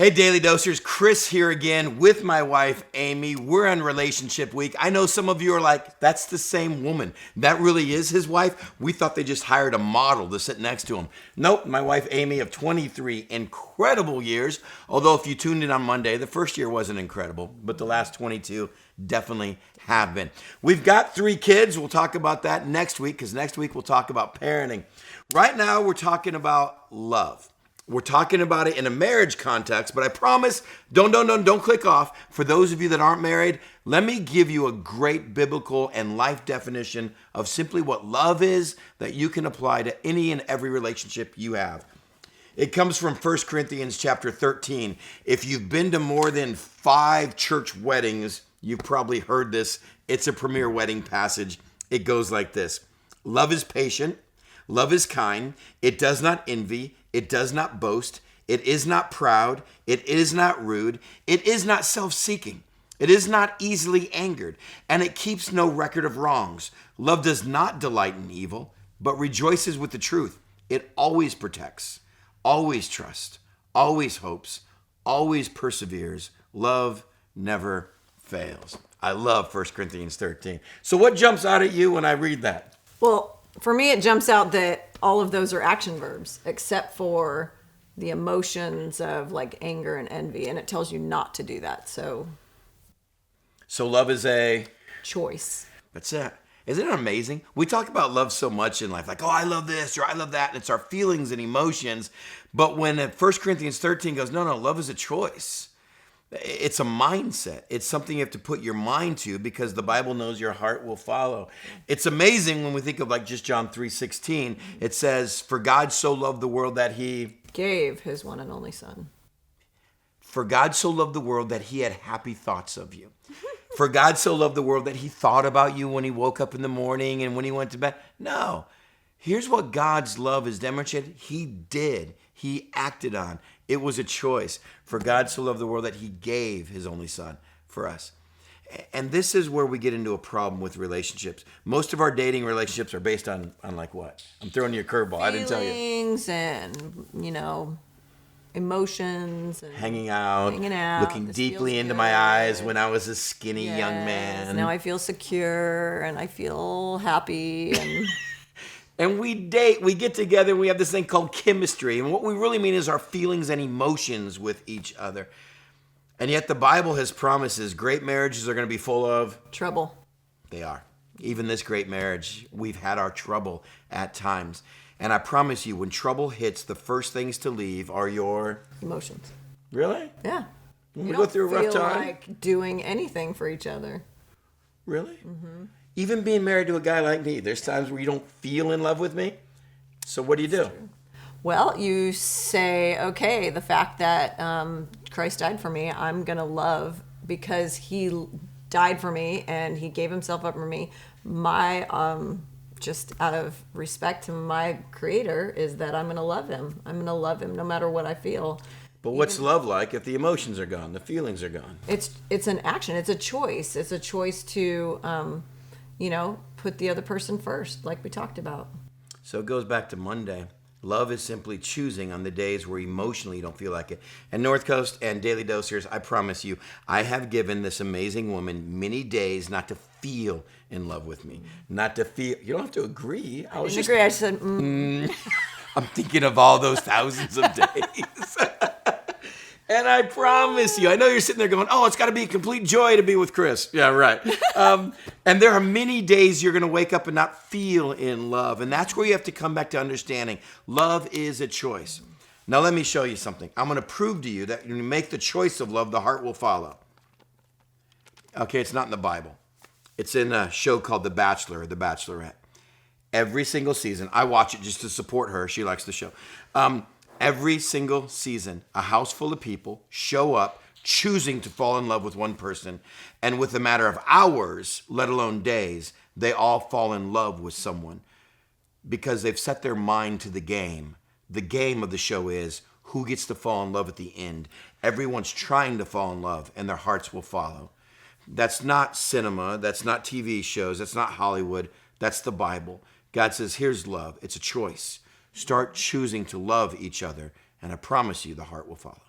Hey, Daily Dosers, Chris here again with my wife, Amy. We're on Relationship Week. I know some of you are like, that's the same woman. That really is his wife? We thought they just hired a model to sit next to him. Nope, my wife, Amy, of 23 incredible years. Although if you tuned in on Monday, the first year wasn't incredible, but the last 22 definitely have been. We've got 3 kids. We'll talk about that next week because next week we'll talk about parenting. Right now, we're talking about love. We're talking about it in a marriage context, but I promise, don't click off. For those of you that aren't married, let me give you a great biblical and life definition of simply what love is that you can apply to any and every relationship you have. It comes from 1 Corinthians chapter 13. If you've been to more than 5 church weddings, you've probably heard this. It's a premier wedding passage. It goes like this. Love is patient. Love is kind. It does not envy. It does not boast. It is not proud. It is not rude. It is not self-seeking. It is not easily angered. And it keeps no record of wrongs. Love does not delight in evil, but rejoices with the truth. It always protects, always trusts, always hopes, always perseveres. Love never fails. I love 1 Corinthians 13. So what jumps out at you when I read that? Well, for me, it jumps out that all of those are action verbs, except for the emotions of like anger and envy, and it tells you not to do that. So love is a choice. That's it. Isn't it amazing? We talk about love so much in life, like, oh, I love this or I love that, and it's our feelings and emotions. But when 1 Corinthians 13 goes, no, love is a choice. It's a mindset. It's something you have to put your mind to because the Bible knows your heart will follow. It's amazing when we think of like just John 3:16. It says, for God so loved the world that he gave his one and only son. For God so loved the world that he had happy thoughts of you. For God so loved the world that he thought about you when he woke up in the morning and when he went to bed. No. Here's what God's love is demonstrated. He did. He acted on. It was a choice. For God so loved the world that he gave his only son for us. And this is where we get into a problem with relationships. Most of our dating relationships are based on like what? I'm throwing you a curveball. I didn't tell you. Feelings and, emotions. And hanging out, looking This deeply feels into good. my eyes when I was a skinny young Yes, man. Now I feel secure and I feel happy and... And we date, we get together, and we have this thing called chemistry. And what we really mean is our feelings and emotions with each other. And yet the Bible has promises great marriages are going to be full of trouble. They are. Even this great marriage, we've had our trouble at times. And I promise you, when trouble hits, the first things to leave are your Emotions. Really? Yeah. When we go through a rough time? You don't feel like doing anything for each other. Really? Mm-hmm. Even being married to a guy like me, there's times where you don't feel in love with me. So what do you do? True. Well, you say, okay, the fact that Christ died for me, I'm going to love because he died for me and he gave himself up for me. My, just out of respect to my creator is that I'm going to love him. I'm going to love him no matter what I feel. But what's love like if the emotions are gone, the feelings are gone? It's an action. It's a choice. It's a choice to, put the other person first, like we talked about. So it goes back to Monday. Love is simply choosing on the days where emotionally you don't feel like it. And North Coast and Daily Dosers, I promise you, I have given this amazing woman many days not to feel in love with me. Not to feel. You don't have to agree. I didn't agree. I said, I'm thinking of all those thousands of days. And I promise you, I know you're sitting there going, oh, it's got to be a complete joy to be with Chris. Yeah, right. And there are many days you're going to wake up and not feel in love. And that's where you have to come back to understanding. Love is a choice. Now, let me show you something. I'm going to prove to you that when you make the choice of love, the heart will follow. Okay, it's not in the Bible. It's in a show called The Bachelor or The Bachelorette. Every single season, I watch it just to support her. She likes the show. Every single season, a house full of people show up choosing to fall in love with one person. And with a matter of hours, let alone days, they all fall in love with someone because they've set their mind to the game. The game of the show is who gets to fall in love at the end. Everyone's trying to fall in love and their hearts will follow. That's not cinema. That's not TV shows. That's not Hollywood. That's the Bible. God says, here's love. It's a choice. Start choosing to love each other, and I promise you the heart will follow.